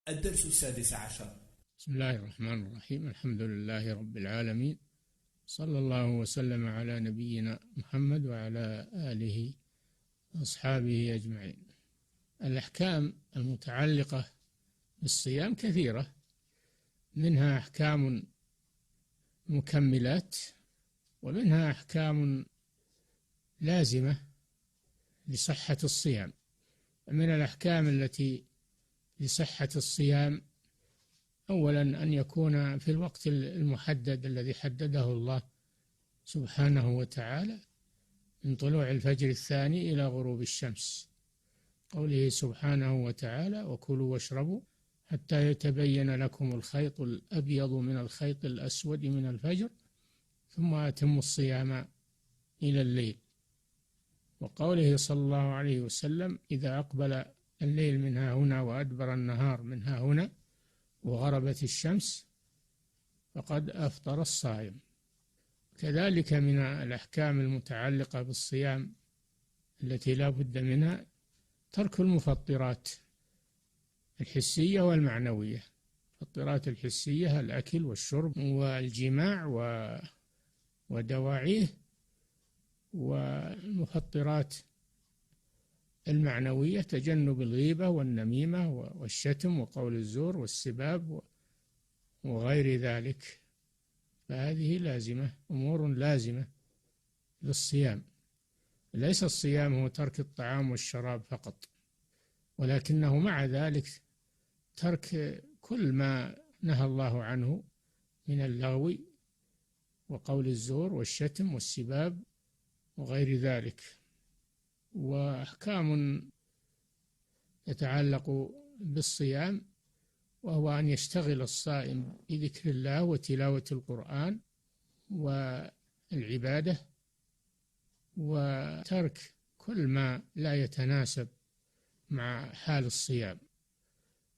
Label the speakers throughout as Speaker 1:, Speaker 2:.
Speaker 1: الدرس السادس عشر.
Speaker 2: بسم الله الرحمن الرحيم. الحمد لله رب العالمين، صلى الله وسلم على نبينا محمد وعلى آله وأصحابه أجمعين. الأحكام المتعلقة بالصيام كثيرة، منها أحكام مكملات ومنها أحكام لازمة لصحة الصيام. من الأحكام التي لصحة الصيام أولا أن يكون في الوقت المحدد الذي حدده الله سبحانه وتعالى من طلوع الفجر الثاني إلى غروب الشمس، قوله سبحانه وتعالى: وكلوا واشربوا حتى يتبين لكم الخيط الأبيض من الخيط الأسود من الفجر ثم أتموا الصيام إلى الليل. وقوله صلى الله عليه وسلم: إذا أقبل الليل من ها هنا وأدبر النهار من ها هنا وغربت الشمس فقد أفطر الصائم. كذلك من الأحكام المتعلقة بالصيام التي لا بد منها ترك المفطرات الحسية والمعنوية. المفطرات الحسية الأكل والشرب والجماع ودواعيه، والمفطرات المعنوية تجنب الغيبة والنميمة والشتم وقول الزور والسباب وغير ذلك، فهذه لازمة، أمور لازمة للصيام. ليس الصيام هو ترك الطعام والشراب فقط، ولكنه مع ذلك ترك كل ما نهى الله عنه من اللغو وقول الزور والشتم والسباب وغير ذلك. وأحكام يتعلق بالصيام، وهو أن يشتغل الصائم بذكر الله وتلاوة القرآن والعبادة، وترك كل ما لا يتناسب مع حال الصيام.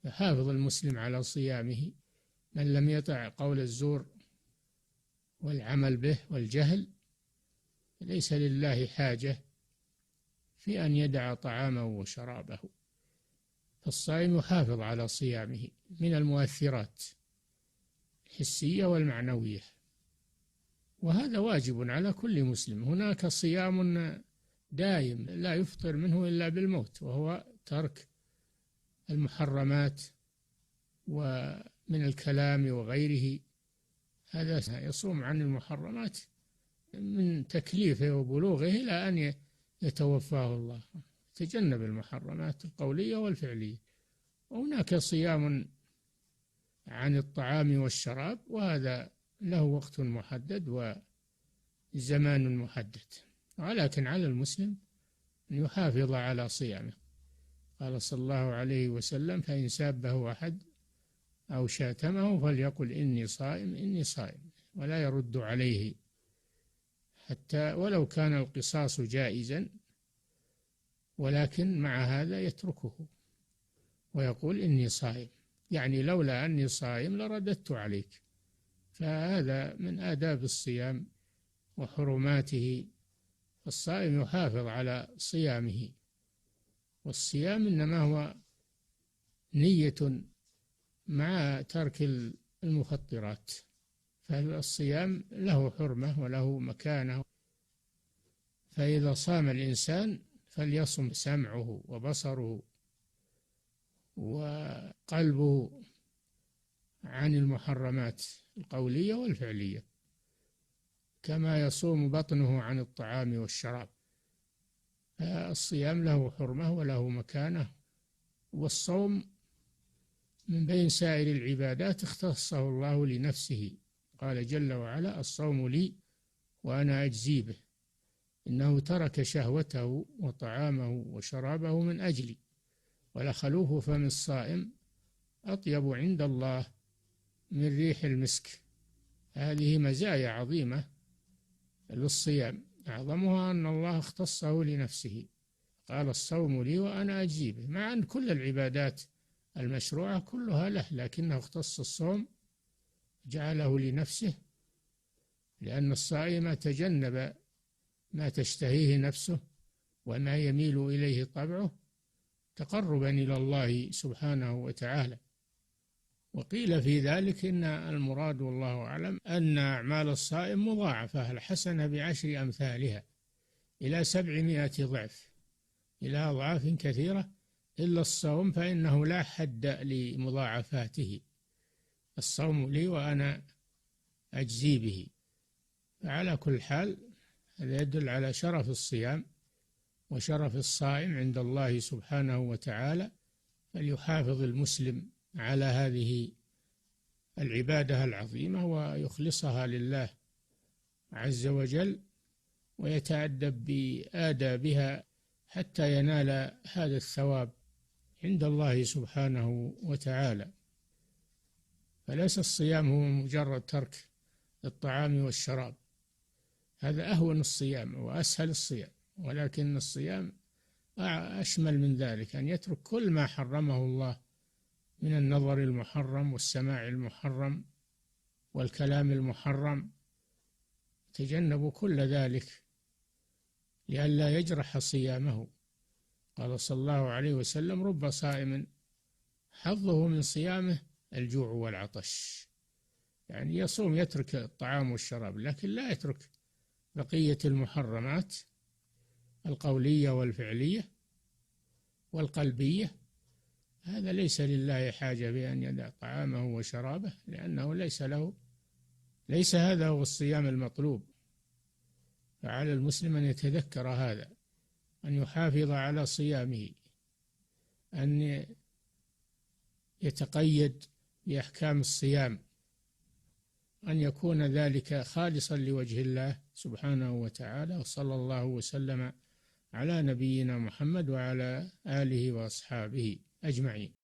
Speaker 2: يحافظ المسلم على صيامه. من لم يطع قول الزور والعمل به والجهل ليس لله حاجة في أن يدع طعامه وشرابه. فالصائم يحافظ على صيامه من المؤثرات الحسية والمعنوية، وهذا واجب على كل مسلم. هناك صيام دائم لا يفطر منه إلا بالموت، وهو ترك المحرمات ومن الكلام وغيره. هذا يصوم عن المحرمات من تكليفه وبلوغه إلى أن يتوفاه الله، تجنب المحرمات القولية والفعلية. وهناك صيام عن الطعام والشراب، وهذا له وقت محدد وزمان محدد، ولكن على المسلم أن يحافظ على صيامه. قال صلى الله عليه وسلم: فإن سابه أحد أو شاتمه فليقل إني صائم إني صائم، ولا يرد عليه حتى ولو كان القصاص جائزا، ولكن مع هذا يتركه ويقول إني صائم، يعني لولا أني صائم لرددت عليك. فهذا من آداب الصيام وحرماته. الصائم يحافظ على صيامه، والصيام إنما هو نية مع ترك المفطرات. فالصيام له حرمة وله مكانة. فإذا صام الإنسان فليصم سمعه وبصره وقلبه عن المحرمات القولية والفعلية، كما يصوم بطنه عن الطعام والشراب. الصيام له حرمة وله مكانة. والصوم من بين سائر العبادات اختصه الله لنفسه، قال جل وعلا: الصوم لي وأنا أجزي به، إنه ترك شهوته وطعامه وشرابه من أجلي، ولخلوف فم الصائم أطيب عند الله من ريح المسك. هذه مزايا عظيمة للصيام، أعظمها أن الله اختصه لنفسه، قال: الصوم لي وأنا أجزي به، مع أن كل العبادات المشروعة كلها له، لكنه اختص الصوم جعله لنفسه، لأن الصائم تجنب ما تشتهيه نفسه وما يميل إليه طبعه تقربا إلى الله سبحانه وتعالى. وقيل في ذلك إن المراد والله أعلم أن أعمال الصائم مضاعفة، الحسنة بعشر أمثالها إلى 700 ضعف، إلى أضعاف كثيرة، إلا الصوم فإنه لا حد لمضاعفاته. الصوم لي وأنا أجزي به. فعلى كل حال هذا يدل على شرف الصيام وشرف الصائم عند الله سبحانه وتعالى، فليحافظ المسلم على هذه العبادة العظيمة ويخلصها لله عز وجل، ويتأدب بآدابها حتى ينال هذا الثواب عند الله سبحانه وتعالى. فليس الصيام هو مجرد ترك الطعام والشراب، هذا أهون الصيام وأسهل الصيام، ولكن الصيام أشمل من ذلك، أن يترك كل ما حرمه الله من النظر المحرم والسماع المحرم والكلام المحرم، تجنبوا كل ذلك لئلا يجرح صيامه. قال صلى الله عليه وسلم: رب صائم حظه من صيامه الجوع والعطش. يعني يصوم يترك الطعام والشراب، لكن لا يترك بقية المحرمات القولية والفعلية والقلبية. هذا ليس لله حاجة بأن يدع طعامه وشرابه، لأنه ليس هذا هو الصيام المطلوب. فعلى المسلم أن يتذكر هذا، أن يحافظ على صيامه، أن يتقيد بأحكام الصيام، أن يكون ذلك خالصا لوجه الله سبحانه وتعالى. وصلى الله وسلم على نبينا محمد وعلى آله وأصحابه أجمعين.